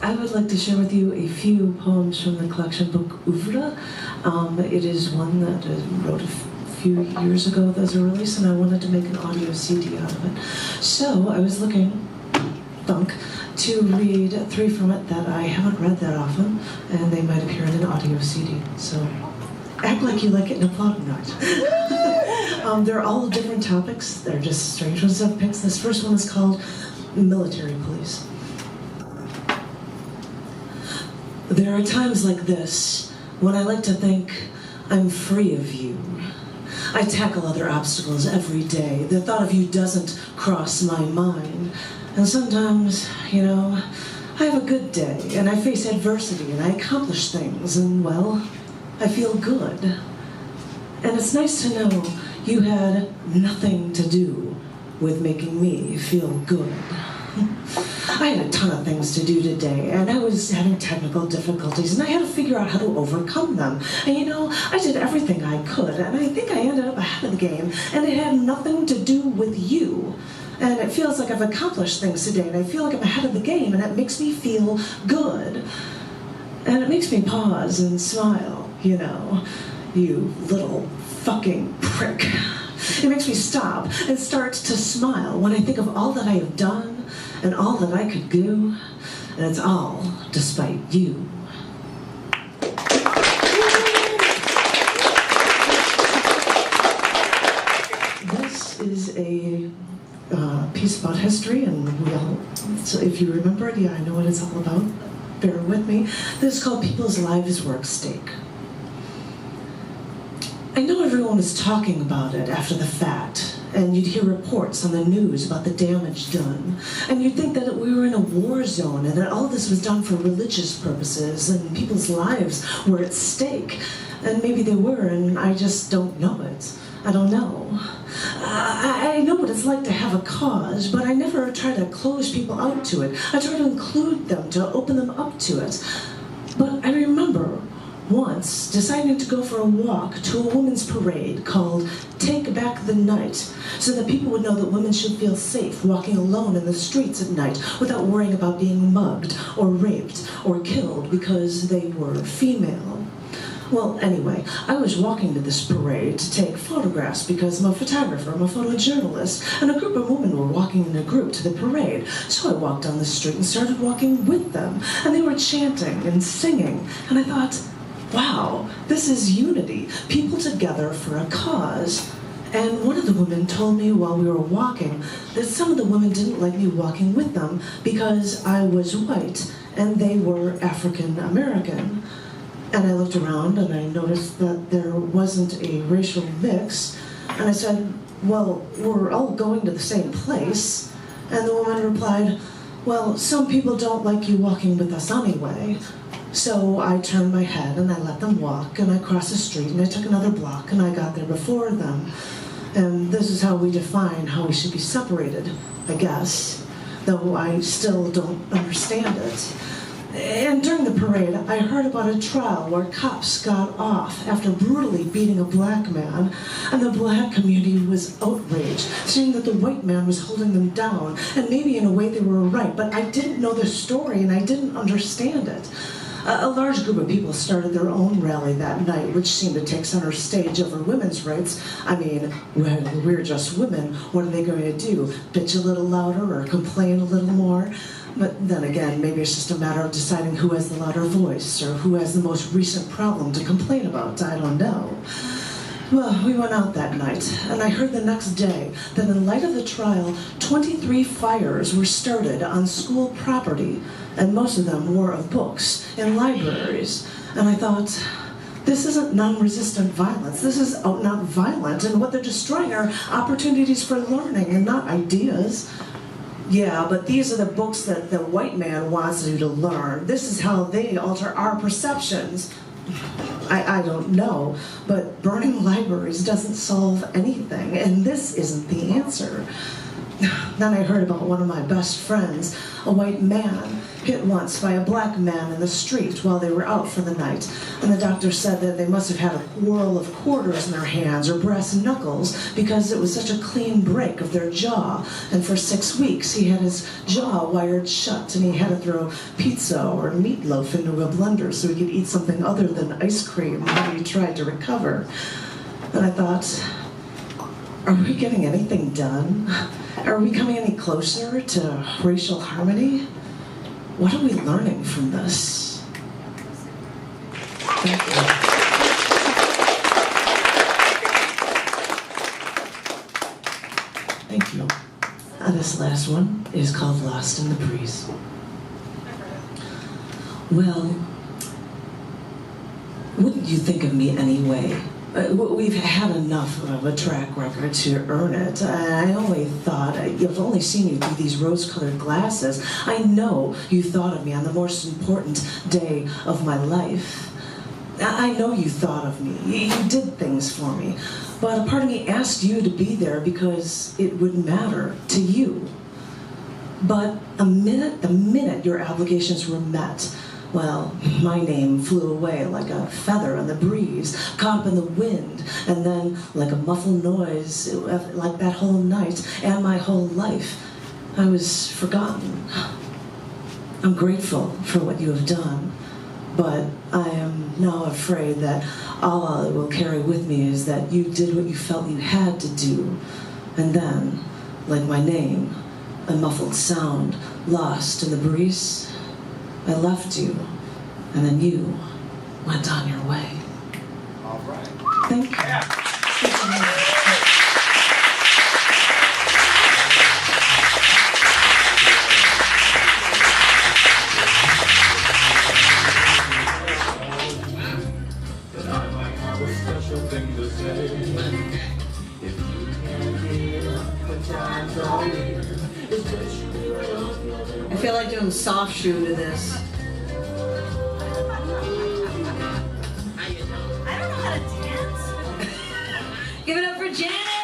I would like to share with you a few poems from the collection book Oeuvre. It is one that I wrote a few years ago as a release, and I wanted to make an audio CD out of it. So I was looking, to read 3 from it that I haven't read that often, and they might appear in an audio CD. So act like you like it and applaud not. They're all different topics. They're just strange ones I've picked. This first one is called Military Police. There are times like this when I like to think I'm free of you. I tackle other obstacles every day. The thought of you doesn't cross my mind. And sometimes, I have a good day, and I face adversity, and I accomplish things, and, well, I feel good. And it's nice to know you had nothing to do with making me feel good. I had a ton of things to do today, and I was having technical difficulties, and I had to figure out how to overcome them. And I did everything I could, and I think I ended up ahead of the game, and it had nothing to do with you. And it feels like I've accomplished things today, and I feel like I'm ahead of the game, and it makes me feel good. And it makes me pause and smile, you little fucking prick. It makes me stop and start to smile when I think of all that I have done and all that I could do, and it's all despite you. This is a piece about history, and so if you remember it, I know what it's all about. Bear with me. This is called People's Lives Were at Stake. I know everyone was talking about it after the fact, and you'd hear reports on the news about the damage done, and you'd think that we were in a war zone and that all this was done for religious purposes and people's lives were at stake. And maybe they were, and I just don't know it. I don't know. I know what it's like to have a cause, but I never try to close people out to it. I try to include them, to open them up to it. But I remember once deciding to go for a walk to a women's parade called Take Back the Night, so that people would know that women should feel safe walking alone in the streets at night without worrying about being mugged or raped or killed because they were female. Well, anyway, I was walking to this parade to take photographs because I'm a photographer, I'm a photojournalist, and a group of women were walking in a group to the parade. So I walked down the street and started walking with them, and they were chanting and singing, and I thought, wow, this is unity, people together for a cause. And one of the women told me while we were walking that some of the women didn't like me walking with them because I was white and they were African American. And I looked around and I noticed that there wasn't a racial mix. And I said, well, we're all going to the same place. And the woman replied, well, some people don't like you walking with us anyway. So I turned my head and I let them walk, and I crossed the street and I took another block and I got there before them. And this is how we define how we should be separated, I guess, though I still don't understand it. And during the parade, I heard about a trial where cops got off after brutally beating a black man, and the black community was outraged, saying that the white man was holding them down, and maybe in a way they were right, but I didn't know the story and I didn't understand it. A large group of people started their own rally that night, which seemed to take center stage over women's rights. I mean, we're just women. What are they going to do? Bitch a little louder or complain a little more? But then again, maybe it's just a matter of deciding who has the louder voice or who has the most recent problem to complain about. I don't know. Well, we went out that night, and I heard the next day that in light of the trial, 23 fires were started on school property, and most of them were of books in libraries. And I thought, this isn't non-resistant violence. This is out and out violent, and what they're destroying are opportunities for learning and not ideas. Yeah, but these are the books that the white man wants you to learn. This is how they alter our perceptions. I don't know, but burning libraries doesn't solve anything, and this isn't the answer. Then I heard about one of my best friends, a white man, hit once by a black man in the street while they were out for the night. And the doctor said that they must have had a whirl of quarters in their hands or brass knuckles because it was such a clean break of their jaw. And for 6 weeks he had his jaw wired shut and he had to throw pizza or meatloaf into a blender so he could eat something other than ice cream while he tried to recover. And I thought, are we getting anything done? Are we coming any closer to racial harmony? What are we learning from this? Thank you. Thank you. This last one is called Lost in the Breeze. Well, wouldn't you think of me anyway? We've had enough of a track record to earn it. I only thought, I've only seen you through these rose-colored glasses. I know you thought of me on the most important day of my life. I know you thought of me. You did things for me. But a part of me asked you to be there because it would matter to you. But the minute your obligations were met, well, my name flew away like a feather in the breeze, caught up in the wind, and then, like a muffled noise, like that whole night and my whole life, I was forgotten. I'm grateful for what you have done, but I am now afraid that all I will carry with me is that you did what you felt you had to do, and then, like my name, a muffled sound lost in the breeze, I left you, and then you went on your way. All right. Thank you. Yeah. I feel like doing soft shoe to this. I don't know how to dance. Give it up for Janet!